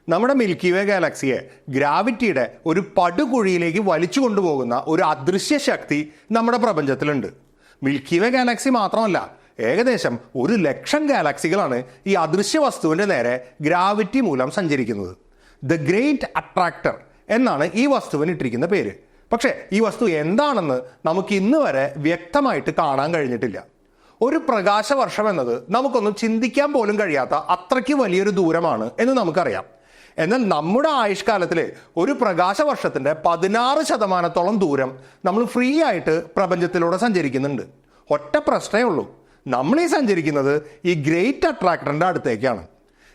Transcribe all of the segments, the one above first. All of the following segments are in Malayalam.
നമ്മുടെ മിൽക്കി വേ ഗാലക്സിയെ ഗ്രാവിറ്റിയുടെ ഒരു പടുകുഴിയിലേക്ക് വലിച്ചു കൊണ്ടുപോകുന്ന ഒരു അദൃശ്യ ശക്തി നമ്മുടെ പ്രപഞ്ചത്തിലുണ്ട്. മിൽക്കി വേ ഗാലക്സി മാത്രമല്ല, ഏകദേശം 1,00,000 ഗാലക്സികളാണ് ഈ അദൃശ്യ വസ്തുവിൻ്റെ നേരെ ഗ്രാവിറ്റി മൂലം സഞ്ചരിക്കുന്നത്. ദ ഗ്രേറ്റ് അട്രാക്ടർ എന്നാണ് ഈ വസ്തുവിന് ഇട്ടിരിക്കുന്ന പേര്. പക്ഷേ ഈ വസ്തു എന്താണെന്ന് നമുക്ക് ഇന്ന് വരെ വ്യക്തമായിട്ട് കാണാൻ കഴിഞ്ഞിട്ടില്ല. ഒരു പ്രകാശവർഷം എന്നത് നമുക്കൊന്നും ചിന്തിക്കാൻ പോലും കഴിയാത്ത അത്രയ്ക്ക് വലിയൊരു ദൂരമാണ് എന്ന് നമുക്കറിയാം. എന്നാൽ നമ്മുടെ ആയുഷ്കാലത്തിൽ ഒരു പ്രകാശവർഷത്തിൻ്റെ 16% ദൂരം നമ്മൾ ഫ്രീ ആയിട്ട് പ്രപഞ്ചത്തിലൂടെ സഞ്ചരിക്കുന്നുണ്ട്. ഒറ്റ പ്രശ്നമേ ഉള്ളൂ, നമ്മൾ ഈ സഞ്ചരിക്കുന്നത് ഈ ഗ്രേറ്റ് അട്രാക്ടറിൻ്റെ അടുത്തേക്കാണ്.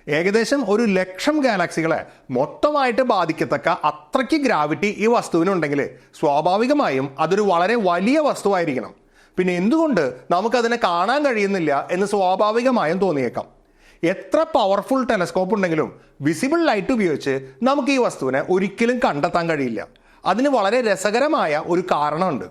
ഏകദേശം 1,00,000 ഗാലക്സികളെ മൊത്തമായിട്ട് ബാധിക്കത്തക്ക അത്രയ്ക്ക് ഗ്രാവിറ്റി ഈ വസ്തുവിനുണ്ടെങ്കിൽ സ്വാഭാവികമായും അതൊരു വളരെ വലിയ വസ്തുവായിരിക്കണം. പിന്നെ എന്തുകൊണ്ട് നമുക്കതിനെ കാണാൻ കഴിയുന്നില്ല എന്ന് സ്വാഭാവികമായും തോന്നിയേക്കാം. എത്ര പവർഫുൾ ടെലസ്കോപ്പ് ഉണ്ടെങ്കിലും വിസിബിൾ ലൈറ്റ് ഉപയോഗിച്ച് നമുക്ക് ഈ വസ്തുവിനെ ഒരിക്കലും കണ്ടെത്താൻ കഴിയില്ല. അതിന് വളരെ രസകരമായ ഒരു കാരണമുണ്ട്.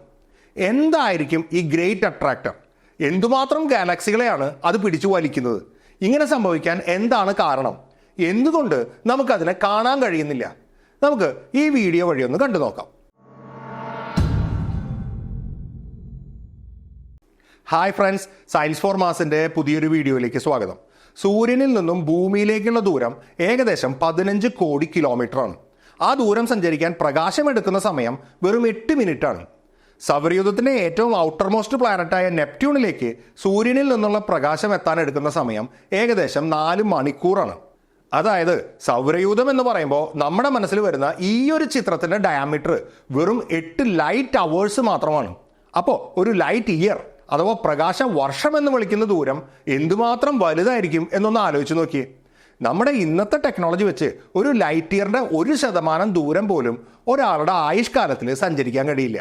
എന്തായിരിക്കും ഈ ഗ്രേറ്റ് അട്രാക്ടർ? എന്തുമാത്രം ഗാലക്സികളെയാണ് അത് പിടിച്ചു വലിക്കുന്നത്? ഇങ്ങനെ സംഭവിക്കാൻ എന്താണ് കാരണം? എന്തുകൊണ്ട് നമുക്കതിനെ കാണാൻ കഴിയുന്നില്ല? നമുക്ക് ഈ വീഡിയോ വഴി ഒന്ന് കണ്ടു നോക്കാം. ഹായ് ഫ്രണ്ട്സ്, സയൻസ് ഫോർ മാസിൻ്റെ പുതിയൊരു വീഡിയോയിലേക്ക് സ്വാഗതം. സൂര്യനിൽ നിന്നും ഭൂമിയിലേക്കുള്ള ദൂരം ഏകദേശം 15 കോടി കിലോമീറ്ററാണ്. ആ ദൂരം സഞ്ചരിക്കാൻ പ്രകാശമെടുക്കുന്ന സമയം വെറും 8 മിനിറ്റാണ്. സൗരയൂഥത്തിൻ്റെ ഏറ്റവും ഔട്ടർമോസ്റ്റ് പ്ലാനറ്റായ നെപ്റ്റ്യൂണിലേക്ക് സൂര്യനിൽ നിന്നുള്ള പ്രകാശം എത്താൻ എടുക്കുന്ന സമയം ഏകദേശം 4 മണിക്കൂറാണ്. അതായത് സൗരയൂഥം എന്ന് പറയുമ്പോൾ നമ്മുടെ മനസ്സിൽ വരുന്ന ഈ ഒരു ചിത്രത്തിൻ്റെ ഡയാമീറ്റർ വെറും 8 ലൈറ്റ് അവേഴ്സ് മാത്രമാണ്. അപ്പോൾ ഒരു ലൈറ്റ് ഇയർ അഥവാ പ്രകാശ വർഷം എന്ന് വിളിക്കുന്ന ദൂരം എന്തുമാത്രം വലുതായിരിക്കും എന്നൊന്ന് ആലോചിച്ച് നോക്കിയേ. നമ്മുടെ ഇന്നത്തെ ടെക്നോളജി വെച്ച് ഒരു ലൈറ്റ് ഇയറിൻ്റെ 1% ദൂരം പോലും ഒരാളുടെ ആയുഷ്കാലത്തിൽ സഞ്ചരിക്കാൻ കഴിയില്ല.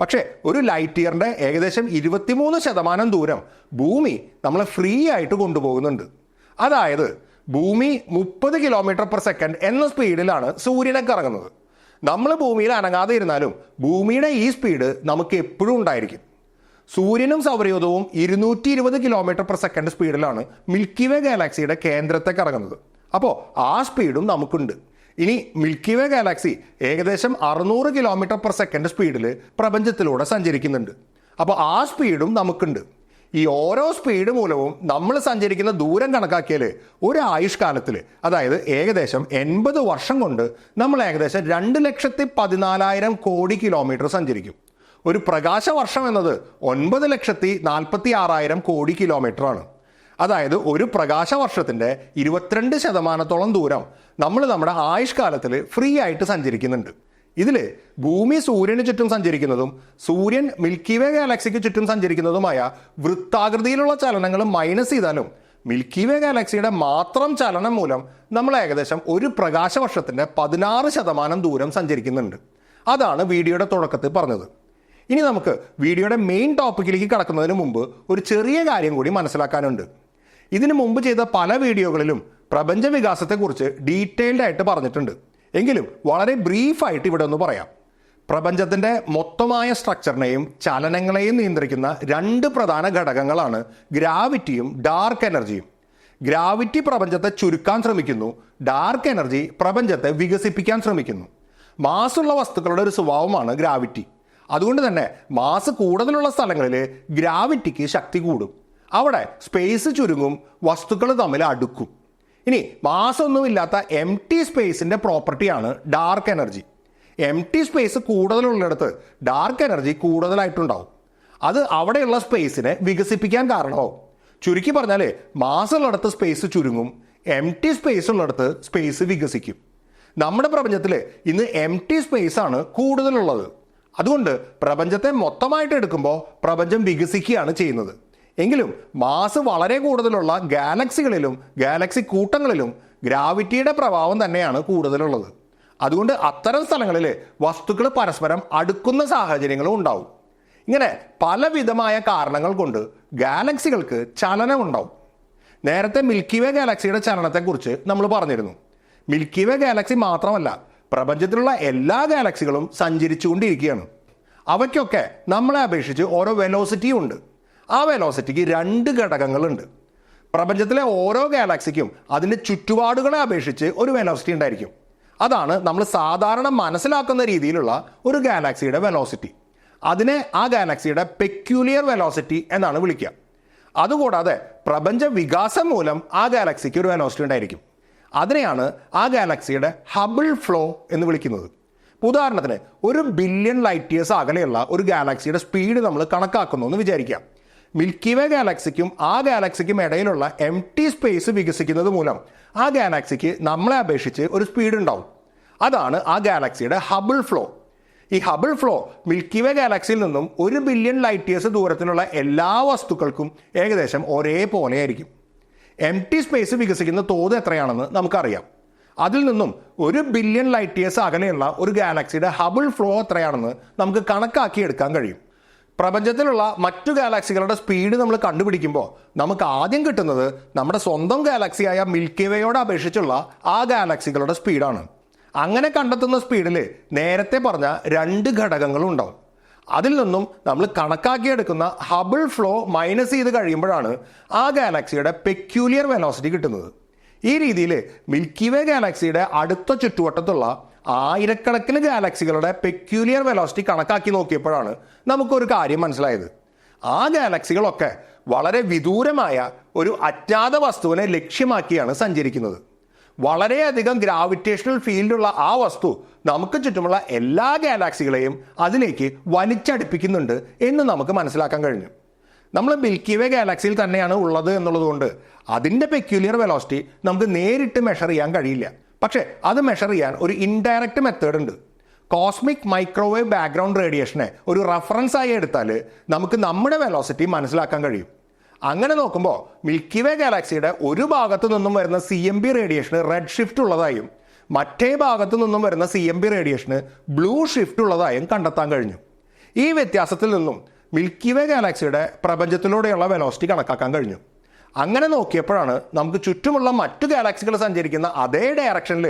പക്ഷേ ഒരു ലൈറ്റ് ഇയറിൻ്റെ ഏകദേശം 23% ദൂരം ഭൂമി നമ്മളെ ഫ്രീ ആയിട്ട് കൊണ്ടുപോകുന്നുണ്ട്. അതായത് ഭൂമി 30 km/s എന്ന സ്പീഡിലാണ് സൂര്യനെ കറങ്ങുന്നത്. നമ്മൾ ഭൂമിയിൽ അനങ്ങാതെ ഇരുന്നാലും ഭൂമിയുടെ ഈ സ്പീഡ് നമുക്ക് എപ്പോഴും ഉണ്ടായിരിക്കും. സൂര്യനും സൗരയൂഥവും 220 km/s സ്പീഡിലാണ് മിൽക്കി വേ ഗാലക്സിയുടെ കേന്ദ്രത്തെ കറങ്ങുന്നത്. അപ്പോൾ ആ സ്പീഡും നമുക്കുണ്ട്. ഇനി മിൽക്കി വേ ഗാലക്സി ഏകദേശം 600 km/s സ്പീഡിൽ പ്രപഞ്ചത്തിലൂടെ സഞ്ചരിക്കുന്നുണ്ട്. അപ്പോൾ ആ സ്പീഡും നമുക്കുണ്ട്. ഈ ഓരോ സ്പീഡ് മൂലവും നമ്മൾ സഞ്ചരിക്കുന്ന ദൂരം കണക്കാക്കിയാൽ ഒരു ആയുഷ്കാലത്തിൽ, അതായത് ഏകദേശം 80 വർഷം കൊണ്ട് നമ്മൾ ഏകദേശം 2,14,000 കോടി കിലോമീറ്റർ സഞ്ചരിക്കും. ഒരു പ്രകാശവർഷം എന്നത് 9,46,000 കോടി കിലോമീറ്ററാണ്. അതായത് ഒരു പ്രകാശവർഷത്തിൻ്റെ 22% ദൂരം നമ്മൾ നമ്മുടെ ആയുഷ്കാലത്തിൽ ഫ്രീ ആയിട്ട് സഞ്ചരിക്കുന്നുണ്ട്. ഇതിൽ ഭൂമി സൂര്യന് ചുറ്റും സഞ്ചരിക്കുന്നതും സൂര്യൻ മിൽക്കി വേ ഗാലക്സിക്ക് ചുറ്റും സഞ്ചരിക്കുന്നതുമായ വൃത്താകൃതിയിലുള്ള ചലനങ്ങൾ മൈനസ് ചെയ്താലും മിൽക്കി വേ ഗാലക്സിയുടെ മാത്രം ചലനം മൂലം നമ്മൾ ഏകദേശം ഒരു പ്രകാശവർഷത്തിൻ്റെ 16% ദൂരം സഞ്ചരിക്കുന്നുണ്ട്. അതാണ് വീഡിയോയുടെ തുടക്കത്തിൽ പറഞ്ഞത്. ഇനി നമുക്ക് വീഡിയോയുടെ മെയിൻ ടോപ്പിക്കിലേക്ക് കടക്കുന്നതിന് മുമ്പ് ഒരു ചെറിയ കാര്യം കൂടി മനസ്സിലാക്കാനുണ്ട്. ഇതിനു മുമ്പ് ചെയ്ത പല വീഡിയോകളിലും പ്രപഞ്ച വികാസത്തെക്കുറിച്ച് ഡീറ്റെയിൽഡ് ആയിട്ട് പറഞ്ഞിട്ടുണ്ട്. എങ്കിലും വളരെ ബ്രീഫായിട്ട് ഇവിടെ ഒന്ന് പറയാം. പ്രപഞ്ചത്തിൻ്റെ മൊത്തമായ സ്ട്രക്ചറിനെയും ചലനങ്ങളെയും നിയന്ത്രിക്കുന്ന 2 പ്രധാന ഘടകങ്ങളാണ് ഗ്രാവിറ്റിയും ഡാർക്ക് എനർജിയും. ഗ്രാവിറ്റി പ്രപഞ്ചത്തെ ചുരുക്കാൻ ശ്രമിക്കുന്നു, ഡാർക്ക് എനർജി പ്രപഞ്ചത്തെ വികസിപ്പിക്കാൻ ശ്രമിക്കുന്നു. മാസുള്ള വസ്തുക്കളുടെ ഒരു സ്വഭാവമാണ് ഗ്രാവിറ്റി. അതുകൊണ്ട് തന്നെ മാസ് കൂടുതലുള്ള സ്ഥലങ്ങളിൽ ഗ്രാവിറ്റിക്ക് ശക്തി കൂടും. അവിടെ സ്പേസ് ചുരുങ്ങും, വസ്തുക്കൾ തമ്മിൽ അടുക്കും. ഇനി മാസ് ഒന്നുമില്ലാത്ത എം ടി സ്പേസിൻ്റെ പ്രോപ്പർട്ടിയാണ് dark energy. Empty space കൂടുതലുള്ളിടത്ത് ഡാർക്ക് എനർജി കൂടുതലായിട്ടുണ്ടാവും. അത് അവിടെയുള്ള സ്പേസിനെ വികസിപ്പിക്കാൻ കാരണമാവും. ചുരുക്കി പറഞ്ഞാൽ മാസ് ഉള്ളിടത്ത് സ്പേസ് ചുരുങ്ങും, എം ടി സ്പേസ് ഉള്ളിടത്ത് സ്പേസ് വികസിക്കും. നമ്മുടെ പ്രപഞ്ചത്തിൽ ഇന്ന് എം ടി സ്പേസ് ആണ് കൂടുതലുള്ളത്. അതുകൊണ്ട് പ്രപഞ്ചത്തെ മൊത്തമായിട്ട് എടുക്കുമ്പോൾ പ്രപഞ്ചം വികസിക്കുകയാണ് ചെയ്യുന്നത്. എങ്കിലും മാസ് വളരെ കൂടുതലുള്ള ഗാലക്സികളിലും ഗാലക്സി കൂട്ടങ്ങളിലും ഗ്രാവിറ്റിയുടെ പ്രഭാവം തന്നെയാണ് കൂടുതലുള്ളത്. അതുകൊണ്ട് അത്തരം സ്ഥലങ്ങളിൽ വസ്തുക്കൾ പരസ്പരം അടുക്കുന്ന സാഹചര്യങ്ങളും ഉണ്ടാവും. ഇങ്ങനെ പലവിധമായ കാരണങ്ങൾ കൊണ്ട് ഗാലക്സികൾക്ക് ചലനമുണ്ടാവും. നേരത്തെ മിൽക്കി വേ ഗാലക്സിയുടെ ചലനത്തെക്കുറിച്ച് നമ്മൾ പറഞ്ഞിരുന്നു. മിൽക്കി വേ ഗാലക്സി മാത്രമല്ല, പ്രപഞ്ചത്തിലുള്ള എല്ലാ ഗാലക്സികളും സഞ്ചരിച്ചുകൊണ്ടിരിക്കുകയാണ്. അവയ്ക്കൊക്കെ നമ്മളെ അപേക്ഷിച്ച് ഓരോ വെലോസിറ്റിയും ഉണ്ട്. ആ വെലോസിറ്റിക്ക് 2 ഘടകങ്ങളുണ്ട്. പ്രപഞ്ചത്തിലെ ഓരോ ഗാലക്സിക്കും അതിൻ്റെ ചുറ്റുപാടുകളെ അപേക്ഷിച്ച് ഒരു വെലോസിറ്റി ഉണ്ടായിരിക്കും. അതാണ് നമ്മൾ സാധാരണ മനസ്സിലാക്കുന്ന രീതിയിലുള്ള ഒരു ഗാലക്സിയുടെ വെലോസിറ്റി. അതിനെ ആ ഗാലക്സിയുടെ പെക്യൂലിയർ വെലോസിറ്റി എന്നാണ് വിളിക്കുക. അതുകൂടാതെ പ്രപഞ്ച വികാസം മൂലം ആ ഗാലക്സിക്ക് ഒരു വെലോസിറ്റി ഉണ്ടായിരിക്കും. അതിനെയാണ് ആ ഗാലക്സിയുടെ ഹബിൾ ഫ്ലോ എന്ന് വിളിക്കുന്നത്. ഉദാഹരണത്തിന്, 1 ബില്യൺ ലൈറ്റ് ഇയേഴ്സ് അകലെയുള്ള ഒരു ഗാലക്സിയുടെ സ്പീഡ് നമ്മൾ കണക്കാക്കുന്നു എന്ന് വിചാരിക്കാം. മിൽക്കി വേ ഗാലക്സിക്കും ആ ഗാലക്സിക്കും ഇടയിലുള്ള എം ടി സ്പേസ് വികസിക്കുന്നത് മൂലം ആ ഗാലക്സിക്ക് നമ്മളെ അപേക്ഷിച്ച് ഒരു സ്പീഡ് ഉണ്ടാവും. അതാണ് ആ ഗാലക്സിയുടെ ഹബിൾ ഫ്ലോ. ഈ ഹബിൾ ഫ്ലോ മിൽക്കി വേ ഗാലക്സിയിൽ നിന്നും 1 ബില്യൺ ലൈറ്റ് ഇയേഴ്സ് ദൂരത്തിലുള്ള എല്ലാ വസ്തുക്കൾക്കും ഏകദേശം ഒരേപോലെ ആയിരിക്കും. എം ടി സ്പേസ് വികസിക്കുന്ന തോത് എത്രയാണെന്ന് നമുക്കറിയാം. അതിൽ നിന്നും 1 ബില്യൺ ലൈറ്റ് ഇയേഴ്സ് അകലെയുള്ള ഒരു ഗാലക്സിയുടെ ഹബിൾ ഫ്ലോ എത്രയാണെന്ന് നമുക്ക് കണക്കാക്കി എടുക്കാൻ കഴിയും. പ്രപഞ്ചത്തിലുള്ള മറ്റു ഗാലക്സികളുടെ സ്പീഡ് നമ്മൾ കണ്ടുപിടിക്കുമ്പോൾ നമുക്ക് ആദ്യം കിട്ടുന്നത് നമ്മുടെ സ്വന്തം ഗാലക്സിയായ മിൽക്കി വേയോട് അപേക്ഷിച്ചുള്ള ആ ഗാലക്സികളുടെ സ്പീഡാണ്. അങ്ങനെ കണ്ടെത്തുന്ന സ്പീഡിൽ നേരത്തെ പറഞ്ഞ 2 ഘടകങ്ങളുണ്ടാവും. അതിൽ നിന്നും നമ്മൾ കണക്കാക്കിയെടുക്കുന്ന ഹബിൾ ഫ്ലോ മൈനസ് ചെയ്ത് കഴിയുമ്പോഴാണ് ആ ഗാലക്സിയുടെ പെക്യൂലിയർ വെലോസിറ്റി കിട്ടുന്നത്. ഈ രീതിയിൽ മിൽക്കി വേ ഗാലക്സിയുടെ അടുത്ത ചുറ്റുവട്ടത്തുള്ള ആയിരക്കണക്കിന് ഗാലക്സികളുടെ പെക്യൂലിയർ വെലോസിറ്റി കണക്കാക്കി നോക്കിയപ്പോഴാണ് നമുക്കൊരു കാര്യം മനസ്സിലായത്. ആ ഗാലക്സികളൊക്കെ വളരെ വിദൂരമായ ഒരു അജ്ഞാത വസ്തുവിനെ ലക്ഷ്യമാക്കിയാണ് സഞ്ചരിക്കുന്നത്. വളരെയധികം ഗ്രാവിറ്റേഷണൽ ഫീൽഡുള്ള ആ വസ്തു നമുക്ക് ചുറ്റുമുള്ള എല്ലാ ഗാലക്സികളെയും അതിലേക്ക് വലിച്ചടുപ്പിക്കുന്നുണ്ട് എന്ന് നമുക്ക് മനസ്സിലാക്കാൻ കഴിഞ്ഞു. നമ്മൾ മിൽക്കി വേ ഗാലക്സിയിൽ തന്നെയാണ് ഉള്ളത് എന്നുള്ളതുകൊണ്ട് അതിൻ്റെ പെക്യൂലിയർ വെലോസിറ്റി നമുക്ക് നേരിട്ട് മെഷർ ചെയ്യാൻ കഴിയില്ല. പക്ഷേ അത് മെഷർ ചെയ്യാൻ ഒരു ഇൻഡയറക്റ്റ് മെത്തേഡ് ഉണ്ട്. കോസ്മിക് മൈക്രോവേവ് ബാക്ക്ഗ്രൗണ്ട് റേഡിയേഷനെ ഒരു റെഫറൻസ് ആയി എടുത്താൽ നമുക്ക് നമ്മുടെ വെലോസിറ്റി മനസ്സിലാക്കാൻ കഴിയും. അങ്ങനെ നോക്കുമ്പോൾ മിൽക്കി വേ ഗാലക്സിയുടെ ഒരു ഭാഗത്തു നിന്നും വരുന്ന CMB റേഡിയേഷന് റെഡ് ഷിഫ്റ്റ് ഉള്ളതായും മറ്റേ ഭാഗത്തു നിന്നും വരുന്ന CMB റേഡിയേഷന് ബ്ലൂ ഷിഫ്റ്റ് ഉള്ളതായും കണ്ടെത്താൻ കഴിഞ്ഞു. ഈ വ്യത്യാസത്തിൽ നിന്നും മിൽക്കി വേ ഗാലക്സിയുടെ പ്രപഞ്ചത്തിലൂടെയുള്ള വെലോസിറ്റി കണക്കാക്കാൻ കഴിഞ്ഞു. അങ്ങനെ നോക്കിയപ്പോഴാണ് നമുക്ക് ചുറ്റുമുള്ള മറ്റു ഗാലക്സികൾ സഞ്ചരിക്കുന്ന അതേ ഡയറക്ഷനിൽ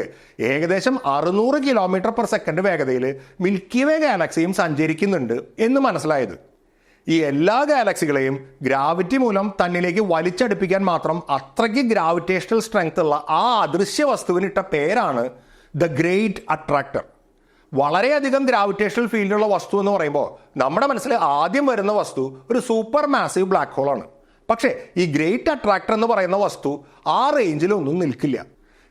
ഏകദേശം 600 km/s വേഗതയിൽ മിൽക്കി വേ ഗാലക്സിയും സഞ്ചരിക്കുന്നുണ്ട് എന്ന് മനസ്സിലായത്. ഈ എല്ലാ ഗാലക്സികളെയും ഗ്രാവിറ്റി മൂലം തന്നിലേക്ക് വലിച്ചടുപ്പിക്കാൻ മാത്രം അത്രയ്ക്ക് ഗ്രാവിറ്റേഷണൽ സ്ട്രെങ്ത് ഉള്ള ആ അദൃശ്യ വസ്തുവിനിട്ട പേരാണ് ദ ഗ്രേറ്റ് അട്രാക്ടർ. വളരെയധികം ഗ്രാവിറ്റേഷണൽ ഫീൽഡുള്ള വസ്തു എന്ന് പറയുമ്പോൾ നമ്മുടെ മനസ്സിൽ ആദ്യം വരുന്ന വസ്തു ഒരു സൂപ്പർ മാസീവ് ബ്ലാക്ക് ഹോളാണ്. പക്ഷേ ഈ ഗ്രേറ്റ് അട്രാക്ടർ എന്ന് പറയുന്ന വസ്തു ആ റേഞ്ചിലൊന്നും നിൽക്കില്ല.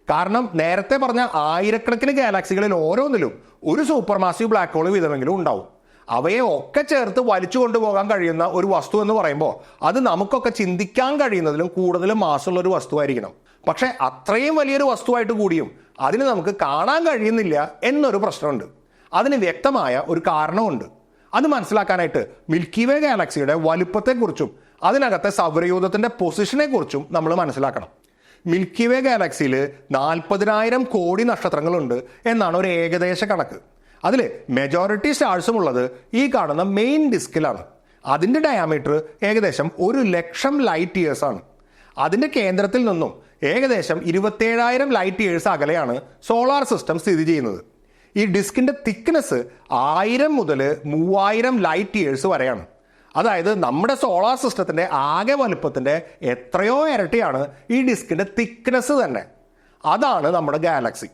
കാരണം നേരത്തെ പറഞ്ഞ ആയിരക്കണക്കിന് ഗാലക്സികളിൽ ഓരോന്നിലും ഒരു സൂപ്പർ മാസീവ് ബ്ലാക്ക് ഹോൾ വീതമെങ്കിലും ഉണ്ടാവും. അവയെ ഒക്കെ ചേർത്ത് വലിച്ചു കൊണ്ടുപോകാൻ കഴിയുന്ന ഒരു വസ്തു എന്ന് പറയുമ്പോൾ അത് നമുക്കൊക്കെ ചിന്തിക്കാൻ കഴിയുന്നതിലും കൂടുതൽ മാസമുള്ള ഒരു വസ്തുവായിരിക്കണം. പക്ഷേ അത്രയും വലിയൊരു വസ്തുവായിട്ട് കൂടിയും അതിന് നമുക്ക് കാണാൻ കഴിയുന്നില്ല എന്നൊരു പ്രശ്നമുണ്ട്. അതിന് വ്യക്തമായ ഒരു കാരണമുണ്ട്. അത് മനസ്സിലാക്കാനായിട്ട് മിൽക്കി വേ ഗാലക്സിയുടെ വലുപ്പത്തെക്കുറിച്ചും അതിനകത്തെ സൗരയൂഥത്തിൻ്റെ പൊസിഷനെ കുറിച്ചും നമ്മൾ മനസ്സിലാക്കണം. മിൽക്കി വേ ഗാലക്സിയിൽ 40,000 കോടി നക്ഷത്രങ്ങളുണ്ട് എന്നാണ് ഒരു ഏകദേശ കണക്ക്. അതിൽ മെജോറിറ്റി സ്റ്റാർസും ഉള്ളത് ഈ കാണുന്ന മെയിൻ ഡിസ്കിലാണ്. അതിൻ്റെ ഡയാമീറ്റർ ഏകദേശം 1,00,000 ലൈറ്റ് ഇയേഴ്സ് ആണ്. അതിൻ്റെ കേന്ദ്രത്തിൽ നിന്നും ഏകദേശം 27,000 ലൈറ്റ് ഇയേഴ്സ് അകലെയാണ് സോളാർ സിസ്റ്റം സ്ഥിതി ചെയ്യുന്നത്. ഈ ഡിസ്കിൻ്റെ തിക്നെസ് 1000 മുതൽ 3000 ലൈറ്റ് ഇയേഴ്സ് വരെയാണ്. അതായത് നമ്മുടെ സോളാർ സിസ്റ്റത്തിൻ്റെ ആകെ വലുപ്പത്തിൻ്റെ എത്രയോ ഇരട്ടിയാണ് ഈ ഡിസ്കിൻ്റെ തിക്നെസ് തന്നെ. അതാണ് നമ്മുടെ ഗാലക്സി.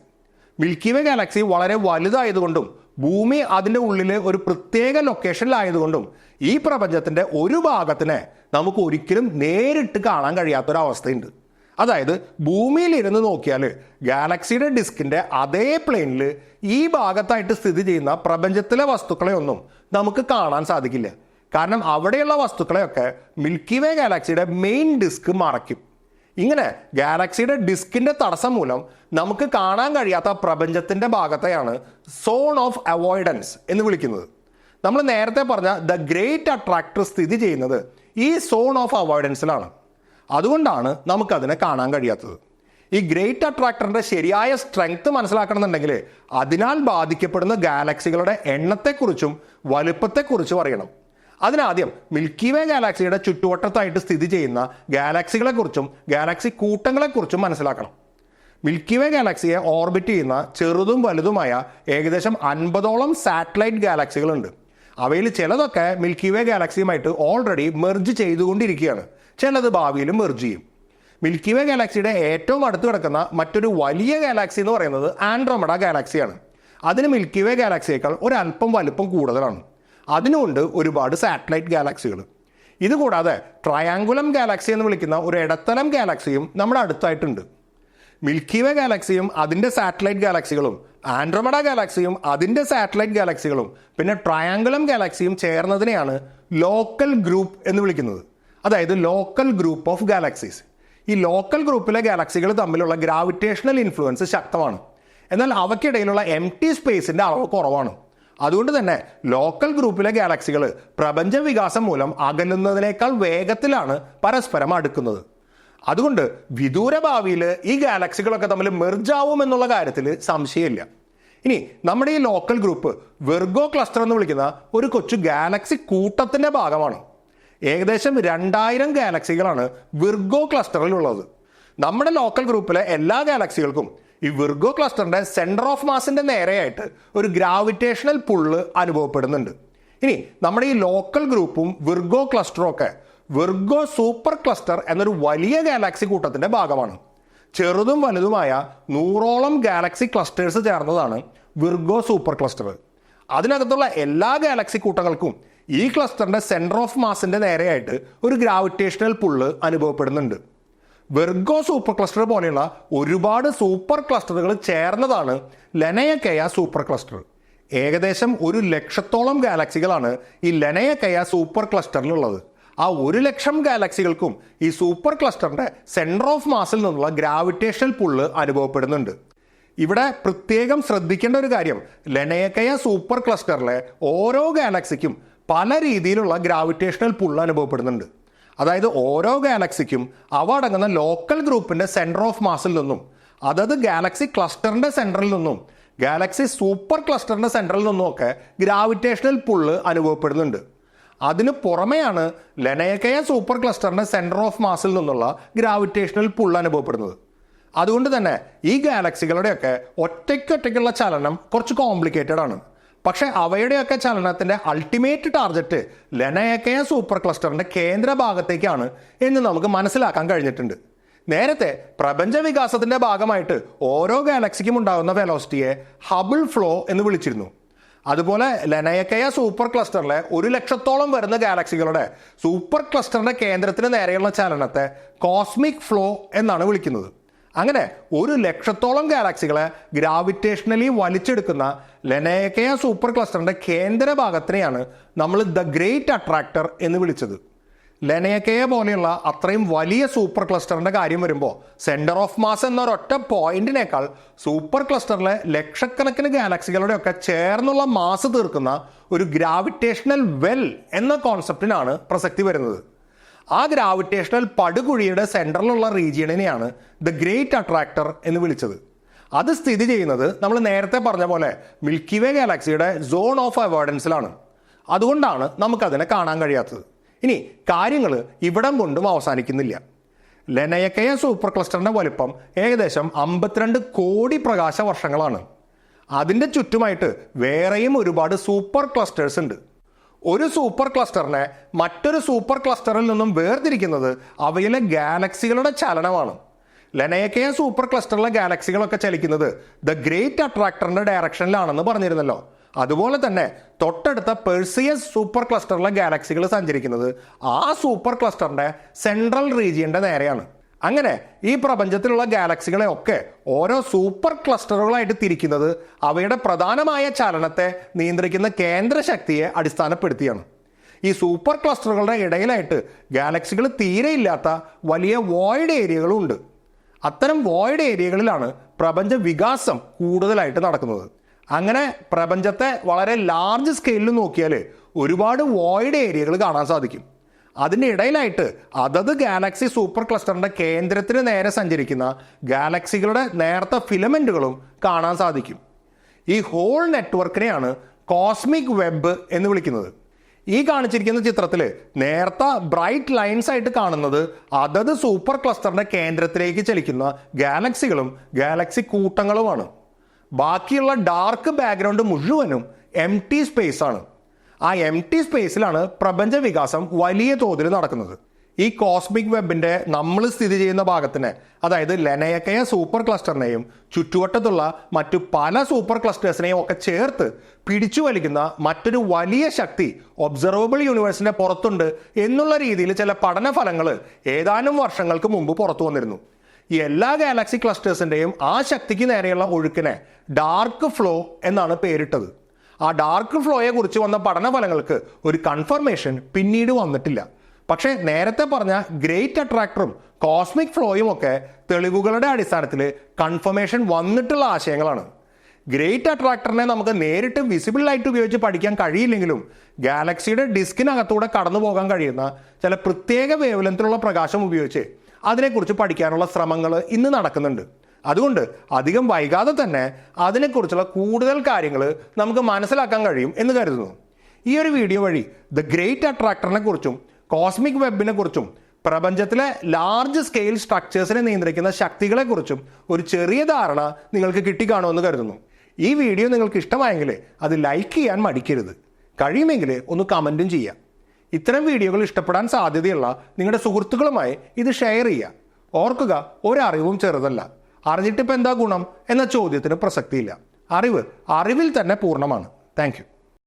മിൽക്കി വേ ഗാലക്സി വളരെ വലുതായതുകൊണ്ടും ഭൂമി അതിൻ്റെ ഉള്ളിൽ ഒരു പ്രത്യേക ലൊക്കേഷനിലായതുകൊണ്ടും ഈ പ്രപഞ്ചത്തിൻ്റെ ഒരു ഭാഗത്തിനെ നമുക്ക് ഒരിക്കലും നേരിട്ട് കാണാൻ കഴിയാത്തൊരവസ്ഥയുണ്ട്. അതായത് ഭൂമിയിൽ ഇരുന്ന് നോക്കിയാൽ ഗാലക്സിയുടെ ഡിസ്കിൻ്റെ അതേ പ്ലെയിനിൽ ഈ ഭാഗത്തായിട്ട് സ്ഥിതി ചെയ്യുന്ന പ്രപഞ്ചത്തിലെ വസ്തുക്കളെ ഒന്നും നമുക്ക് കാണാൻ സാധിക്കില്ല. കാരണം അവിടെയുള്ള വസ്തുക്കളെയൊക്കെ മിൽക്കി വേ ഗാലക്സിയുടെ മെയിൻ ഡിസ്ക് മറയ്ക്കും. ഇങ്ങനെ ഗാലക്സിയുടെ ഡിസ്കിൻ്റെ തടസ്സം മൂലം നമുക്ക് കാണാൻ കഴിയാത്ത പ്രപഞ്ചത്തിൻ്റെ ഭാഗത്തെയാണ് സോൺ ഓഫ് അവോയ്ഡൻസ് എന്ന് വിളിക്കുന്നത്. നമ്മൾ നേരത്തെ പറഞ്ഞ ദ ഗ്രേറ്റ് അട്രാക്ടർ സ്ഥിതി ചെയ്യുന്നത് ഈ സോൺ ഓഫ് അവോയ്ഡൻസിലാണ്. അതുകൊണ്ടാണ് നമുക്കതിനെ കാണാൻ കഴിയാത്തത്. ഈ ഗ്രേറ്റ് അട്രാക്ടറിൻ്റെ ശരിയായ സ്ട്രെങ്ത് മനസ്സിലാക്കണമെന്നുണ്ടെങ്കിൽ അതിനാൽ ബാധിക്കപ്പെടുന്ന ഗാലക്സികളുടെ എണ്ണത്തെക്കുറിച്ചും വലുപ്പത്തെക്കുറിച്ചും അറിയണം. അതിനാദ്യം മിൽക്കി വേ ഗാലക്സിയുടെ ചുറ്റുവട്ടത്തായിട്ട് സ്ഥിതി ചെയ്യുന്ന ഗാലക്സികളെക്കുറിച്ചും ഗാലക്സി കൂട്ടങ്ങളെക്കുറിച്ചും മനസ്സിലാക്കണം. മിൽക്കി വേ ഗാലക്സിയെ ഓർബിറ്റ് ചെയ്യുന്ന ചെറുതും വലുതുമായ ഏകദേശം 50ഓളം സാറ്റലൈറ്റ് ഗാലക്സികളുണ്ട്. അവയിൽ ചിലതൊക്കെ മിൽക്കി വേ ഗാലക്സിയുമായിട്ട് ഓൾറെഡി മെർജ് ചെയ്തുകൊണ്ടിരിക്കുകയാണ്. ചിലത് ഭാവിയിലും മെർജ് ചെയ്യും. മിൽക്കി വേ ഗാലക്സിയുടെ ഏറ്റവും അടുത്ത് കിടക്കുന്ന മറ്റൊരു വലിയ ഗാലക്സി എന്ന് പറയുന്നത് ആൻഡ്രോമഡ ഗാലക്സിയാണ്. അതിന് മിൽക്കി വേ ഗാലക്സിയേക്കാൾ ഒരല്പം വലുപ്പം കൂടുതലാണ്. അതിനുമുണ്ട് ഒരുപാട് സാറ്റലൈറ്റ് ഗാലക്സികൾ. ഇതുകൂടാതെ ട്രയാങ്കുലം ഗാലക്സി എന്ന് വിളിക്കുന്ന ഒരു ഇടത്തരം ഗാലക്സിയും നമ്മുടെ അടുത്തായിട്ടുണ്ട്. മിൽക്കി വേ ഗാലക്സിയും അതിൻ്റെ സാറ്റലൈറ്റ് ഗാലക്സികളും ആൻഡ്രോമഡ ഗാലക്സിയും അതിൻ്റെ സാറ്റലൈറ്റ് ഗാലക്സികളും പിന്നെ ട്രയാങ്കുലം ഗാലക്സിയും ചേർന്നതിനെയാണ് ലോക്കൽ ഗ്രൂപ്പ് എന്ന് വിളിക്കുന്നത്. അതായത് ലോക്കൽ ഗ്രൂപ്പ് ഓഫ് ഗാലക്സീസ്. ഈ ലോക്കൽ ഗ്രൂപ്പിലെ ഗാലക്സികൾ തമ്മിലുള്ള ഗ്രാവിറ്റേഷണൽ ഇൻഫ്ലുവൻസ് ശക്തമാണ്. എന്നാൽ അവയ്ക്കിടയിലുള്ള എംപ്റ്റി സ്പേസിൻ്റെ അളവ് കുറവാണ്. അതുകൊണ്ട് തന്നെ ലോക്കൽ ഗ്രൂപ്പിലെ ഗാലക്സികൾ പ്രപഞ്ച വികാസം മൂലം അകലുന്നതിനേക്കാൾ വേഗത്തിലാണ് പരസ്പരം അടുക്കുന്നത്. അതുകൊണ്ട് വിദൂര ഭാവിയിൽ ഈ ഗാലക്സികളൊക്കെ തമ്മിൽ മെർജാവും എന്നുള്ള കാര്യത്തിൽ സംശയമില്ല. ഇനി നമ്മുടെ ഈ ലോക്കൽ ഗ്രൂപ്പ് വെർഗോ ക്ലസ്റ്റർ എന്ന് വിളിക്കുന്ന ഒരു കൊച്ചു ഗാലക്സി കൂട്ടത്തിൻ്റെ ഭാഗമാണ്. ഏകദേശം 2000 ഗാലക്സികളാണ് വിർഗോ ക്ലസ്റ്ററിലുള്ളത്. നമ്മുടെ ലോക്കൽ ഗ്രൂപ്പിലെ എല്ലാ ഗാലക്സികൾക്കും ഈ വിർഗോ ക്ലസ്റ്ററിന്റെ സെന്റർ ഓഫ് മാസിന്റെ നേരെയായിട്ട് ഒരു ഗ്രാവിറ്റേഷണൽ പുള്ള് അനുഭവപ്പെടുന്നുണ്ട്. ഇനി നമ്മുടെ ഈ ലോക്കൽ ഗ്രൂപ്പും വിർഗോ ക്ലസ്റ്ററും ഒക്കെ വിർഗോ സൂപ്പർ ക്ലസ്റ്റർ എന്നൊരു വലിയ ഗാലക്സി കൂട്ടത്തിന്റെ ഭാഗമാണ്. ചെറുതും വലുതുമായ 100ഓളം ഗാലക്സി ക്ലസ്റ്റേഴ്സ് ചേർന്നതാണ് വിർഗോ സൂപ്പർ ക്ലസ്റ്റർ. അതിനകത്തുള്ള എല്ലാ ഗാലക്സി കൂട്ടങ്ങൾക്കും ഈ ക്ലസ്റ്ററിന്റെ സെന്റർ ഓഫ് മാസിന്റെ നേരെയായിട്ട് ഒരു ഗ്രാവിറ്റേഷണൽ പുള്ള് അനുഭവപ്പെടുന്നുണ്ട്. വെർഗോ സൂപ്പർ ക്ലസ്റ്റർ പോലെയുള്ള ഒരുപാട് സൂപ്പർ ക്ലസ്റ്ററുകൾ ചേർന്നതാണ് ലെനയക്കയ സൂപ്പർ ക്ലസ്റ്റർ. ഏകദേശം 100,000 ഗാലക്സികളാണ് ഈ ലെനയക്കയ സൂപ്പർ ക്ലസ്റ്ററിലുള്ളത്. ആ 100,000 ഗാലക്സികൾക്കും ഈ സൂപ്പർ ക്ലസ്റ്ററിന്റെ സെന്റർ ഓഫ് മാസിൽ നിന്നുള്ള ഗ്രാവിറ്റേഷണൽ പുള്ള് അനുഭവപ്പെടുന്നുണ്ട്. ഇവിടെ പ്രത്യേകം ശ്രദ്ധിക്കേണ്ട ഒരു കാര്യം, ലെനയക്കയ സൂപ്പർ ക്ലസ്റ്ററിലെ ഓരോ ഗാലക്സിക്കും പല രീതിയിലുള്ള ഗ്രാവിറ്റേഷണൽ പുള്ള് അനുഭവപ്പെടുന്നുണ്ട്. അതായത് ഓരോ ഗാലക്സിക്കും അവ അടങ്ങുന്ന ലോക്കൽ ഗ്രൂപ്പിന്റെ സെന്റർ ഓഫ് മാസിൽ നിന്നും അതത് ഗാലക്സി ക്ലസ്റ്ററിന്റെ സെന്ററിൽ നിന്നും ഗാലക്സി സൂപ്പർ ക്ലസ്റ്ററിന്റെ സെന്ററിൽ നിന്നും ഒക്കെ ഗ്രാവിറ്റേഷണൽ പുള്ള് അനുഭവപ്പെടുന്നുണ്ട്. അതിന് പുറമെയാണ് ലെനയക്കയ സൂപ്പർ ക്ലസ്റ്ററിന്റെ സെന്റർ ഓഫ് മാസിൽ നിന്നുള്ള ഗ്രാവിറ്റേഷണൽ പുള്ള് അനുഭവപ്പെടുന്നത്. അതുകൊണ്ട് തന്നെ ഈ ഗാലക്സികളുടെയൊക്കെ ഒറ്റയ്ക്കൊറ്റയ്ക്കുള്ള ചലനം കുറച്ച് കോംപ്ലിക്കേറ്റഡ് ആണ്. പക്ഷെ അവയുടെയൊക്കെ ചലനത്തിന്റെ അൾട്ടിമേറ്റ് ടാർഗറ്റ് ലെനയക്കയ സൂപ്പർ ക്ലസ്റ്ററിന്റെ കേന്ദ്ര ഭാഗത്തേക്കാണ് എന്ന് നമുക്ക് മനസ്സിലാക്കാൻ കഴിഞ്ഞിട്ടുണ്ട്. നേരത്തെ പ്രപഞ്ച വികാസത്തിന്റെ ഭാഗമായിട്ട് ഓരോ ഗാലക്സിക്കും ഉണ്ടാകുന്ന വെലോസിറ്റിയെ ഹബിൾ ഫ്ലോ എന്ന് വിളിച്ചിരുന്നു. അതുപോലെ ലെനയക്കയ സൂപ്പർ ക്ലസ്റ്ററിലെ 100,000 വരുന്ന ഗാലക്സികളുടെ സൂപ്പർ ക്ലസ്റ്ററിന്റെ കേന്ദ്രത്തിന് നേരെയുള്ള ചലനത്തെ കോസ്മിക് ഫ്ലോ എന്നാണ് വിളിക്കുന്നത്. അങ്ങനെ 100,000 ഗാലക്സികളെ ഗ്രാവിറ്റേഷണലി വലിച്ചെടുക്കുന്ന ലെനയക്കയ സൂപ്പർ ക്ലസ്റ്ററിന്റെ കേന്ദ്ര ഭാഗത്തിനെയാണ് നമ്മൾ ദ ഗ്രേറ്റ് അട്രാക്ടർ എന്ന് വിളിച്ചത്. ലെനയക്കയ പോലെയുള്ള അത്രയും വലിയ സൂപ്പർ ക്ലസ്റ്ററിന്റെ കാര്യം വരുമ്പോൾ സെന്റർ ഓഫ് മാസ് എന്നൊരൊറ്റ പോയിന്റിനേക്കാൾ സൂപ്പർ ക്ലസ്റ്ററിലെ ലക്ഷക്കണക്കിന് ഗാലക്സികളുടെ ഒക്കെ ചേർന്നുള്ള മാസ് തീർക്കുന്ന ഒരു ഗ്രാവിറ്റേഷണൽ വെൽ എന്ന കോൺസെപ്റ്റിനാണ് പ്രസക്തി വരുന്നത്. ആ ഗ്രാവിറ്റേഷണൽ പടുകുഴിയുടെ സെൻറ്ററിലുള്ള റീജിയണിനെയാണ് ദ ഗ്രേറ്റ് അട്രാക്ടർ എന്ന് വിളിച്ചത്. അത് സ്ഥിതി ചെയ്യുന്നത് നമ്മൾ നേരത്തെ പറഞ്ഞ പോലെ മിൽക്കി വേ ഗാലക്സിയുടെ സോൺ ഓഫ് അവോയ്ഡൻസിലാണ്. അതുകൊണ്ടാണ് നമുക്കതിനെ കാണാൻ കഴിയാത്തത്. ഇനി കാര്യങ്ങൾ ഇവിടം കൊണ്ടും അവസാനിക്കുന്നില്ല. ലെനയക്കയ സൂപ്പർ ക്ലസ്റ്ററിന്റെ വലിപ്പം ഏകദേശം 52 കോടി പ്രകാശ വർഷങ്ങളാണ്. അതിൻ്റെ ചുറ്റുമായിട്ട് വേറെയും ഒരുപാട് സൂപ്പർ ക്ലസ്റ്റേഴ്സ് ഉണ്ട്. ഒരു സൂപ്പർ ക്ലസ്റ്ററിനെ മറ്റൊരു സൂപ്പർ ക്ലസ്റ്ററിൽ നിന്നും വേർതിരിക്കുന്നത് അവയിലെ ഗാലക്സികളുടെ ചലനമാണ്. ലെനയക്കയ സൂപ്പർ ക്ലസ്റ്ററിലെ ഗാലക്സികളൊക്കെ ചലിക്കുന്നത് ദ ഗ്രേറ്റ് അട്രാക്ടറിന്റെ ഡയറക്ഷനിലാണെന്ന് പറഞ്ഞിരുന്നല്ലോ. അതുപോലെ തന്നെ തൊട്ടടുത്ത പെർസിയസ് സൂപ്പർ ക്ലസ്റ്ററിലെ ഗാലക്സികൾ സഞ്ചരിക്കുന്നത് ആ സൂപ്പർ ക്ലസ്റ്ററിന്റെ സെൻട്രൽ റീജിയന്റെ നേരെയാണ്. അങ്ങനെ ഈ പ്രപഞ്ചത്തിലുള്ള ഗാലക്സികളെ ഒക്കെ ഓരോ സൂപ്പർ ക്ലസ്റ്ററുകളായിട്ട് തിരിക്കുന്നത് അവയുടെ പ്രധാനമായ ചലനത്തെ നിയന്ത്രിക്കുന്ന കേന്ദ്ര ശക്തിയെ അടിസ്ഥാനപ്പെടുത്തിയാണ്. ഈ സൂപ്പർ ക്ലസ്റ്ററുകളുടെ ഇടയിലായിട്ട് ഗാലക്സികൾ തീരെ ഇല്ലാത്ത വലിയ വോയിഡ് ഏരിയകളും ഉണ്ട്. അത്തരം വോയിഡ് ഏരിയകളിലാണ് പ്രപഞ്ച വികാസം കൂടുതലായിട്ട് നടക്കുന്നത്. അങ്ങനെ പ്രപഞ്ചത്തെ വളരെ ലാർജ് സ്കെയിലിൽ നോക്കിയാൽ ഒരുപാട് വോയിഡ് ഏരിയകൾ കാണാൻ സാധിക്കും. അതിൻ്റെ ഇടയിലായിട്ട് അതത് ഗാലക്സി സൂപ്പർ ക്ലസ്റ്ററിന്റെ കേന്ദ്രത്തിന് നേരെ സഞ്ചരിക്കുന്ന ഗാലക്സികളുടെ നേർത്ത ഫിലമെന്റുകളും കാണാൻ സാധിക്കും. ഈ ഹോൾ നെറ്റ്വർക്കിനെയാണ് കോസ്മിക് വെബ് എന്ന് വിളിക്കുന്നത്. ഈ കാണിച്ചിരിക്കുന്ന ചിത്രത്തിൽ നേർത്ത ബ്രൈറ്റ് ലൈൻസ് ആയിട്ട് കാണുന്നത് അതത് സൂപ്പർ ക്ലസ്റ്ററിന്റെ കേന്ദ്രത്തിലേക്ക് ചലിക്കുന്ന ഗാലക്സികളും ഗാലക്സി കൂട്ടങ്ങളുമാണ്. ബാക്കിയുള്ള ഡാർക്ക് ബാക്ക്ഗ്രൗണ്ട് മുഴുവനും എംപ്റ്റി സ്പേസ് ആണ്. ആ എംപ്റ്റി സ്പേസിലാണ് പ്രപഞ്ച വികാസം വലിയ തോതിൽ നടക്കുന്നത്. ഈ കോസ്മിക് വെബിന്റെ നമ്മൾ സ്ഥിതി ചെയ്യുന്ന ഭാഗത്തിന്, അതായത് ലെനയക്കയ സൂപ്പർ ക്ലസ്റ്ററിനെയും ചുറ്റുവട്ടത്തുള്ള മറ്റു പല സൂപ്പർ ക്ലസ്റ്റേഴ്സിനെയും ഒക്കെ ചേർത്ത് പിടിച്ചു വലിക്കുന്ന മറ്റൊരു വലിയ ശക്തി ഒബ്സർവബിൾ യൂണിവേഴ്സിന്റെ പുറത്തുണ്ട് എന്നുള്ള രീതിയിൽ ചില പഠനഫലങ്ങൾ ഏതാനും വർഷങ്ങൾക്ക് മുമ്പ് പുറത്തു വന്നിരുന്നു. ഈ എല്ലാ ഗാലക്സി ക്ലസ്റ്റേഴ്സിന്റെയും ആ ശക്തിക്ക് നേരെയുള്ള ഒഴുക്കിനെ ഡാർക്ക് ഫ്ലോ എന്നാണ് പേരിട്ടത്. ആ ഡാർക്ക് ഫ്ലോയെ കുറിച്ച് വന്ന പഠനഫലങ്ങൾക്ക് ഒരു കൺഫർമേഷൻ പിന്നീട് വന്നിട്ടില്ല. പക്ഷേ നേരത്തെ പറഞ്ഞ ഗ്രേറ്റ് അട്രാക്ടറും കോസ്മിക് ഫ്ലോയും ഒക്കെ തെളിവുകളുടെ അടിസ്ഥാനത്തിൽ കൺഫർമേഷൻ വന്നിട്ടുള്ള ആശയങ്ങളാണ്. ഗ്രേറ്റ് അട്രാക്ടറിനെ നമുക്ക് നേരിട്ട് വിസിബിൾ ലൈറ്റ് ഉപയോഗിച്ച് പഠിക്കാൻ കഴിയില്ലെങ്കിലും ഗാലക്സിയുടെ ഡിസ്കിനകത്തൂടെ കടന്നു പോകാൻ കഴിയുന്ന ചില പ്രത്യേക വേവ്ലെങ്തിലുള്ള പ്രകാശം ഉപയോഗിച്ച് അതിനെക്കുറിച്ച് പഠിക്കാനുള്ള ശ്രമങ്ങൾ ഇന്ന് നടക്കുന്നുണ്ട്. അതുകൊണ്ട് അധികം വൈകാതെ തന്നെ അതിനെക്കുറിച്ചുള്ള കൂടുതൽ കാര്യങ്ങൾ നമുക്ക് മനസ്സിലാക്കാൻ കഴിയും എന്ന് കരുതുന്നു. ഈ ഒരു വീഡിയോ വഴി ദ ഗ്രേറ്റ് അട്രാക്ടറിനെ കുറിച്ചും കോസ്മിക് വെബിനെ കുറിച്ചും പ്രപഞ്ചത്തിലെ ലാർജ് സ്കെയിൽ സ്ട്രക്ചേഴ്സിനെ നിയന്ത്രിക്കുന്ന ശക്തികളെക്കുറിച്ചും ഒരു ചെറിയ ധാരണ നിങ്ങൾക്ക് കിട്ടിക്കാണുമെന്ന് കരുതുന്നു. ഈ വീഡിയോ നിങ്ങൾക്ക് ഇഷ്ടമായെങ്കിൽ അത് ലൈക്ക് ചെയ്യാൻ മടിക്കരുത്. കഴിയുമെങ്കിൽ ഒന്ന് കമൻറ്റും ചെയ്യാം. ഇത്തരം വീഡിയോകൾ ഇഷ്ടപ്പെടാൻ സാധ്യതയുള്ള നിങ്ങളുടെ സുഹൃത്തുക്കളുമായി ഇത് ഷെയർ ചെയ്യുക. ഓർക്കുക, ഒരറിവും ചെറുതല്ല. അറിഞ്ഞിട്ടിപ്പോൾ എന്താ ഗുണം എന്ന ചോദ്യത്തിന് പ്രസക്തിയില്ല. അറിവ് അറിവിൽ തന്നെ പൂർണ്ണമാണ്. Thank you.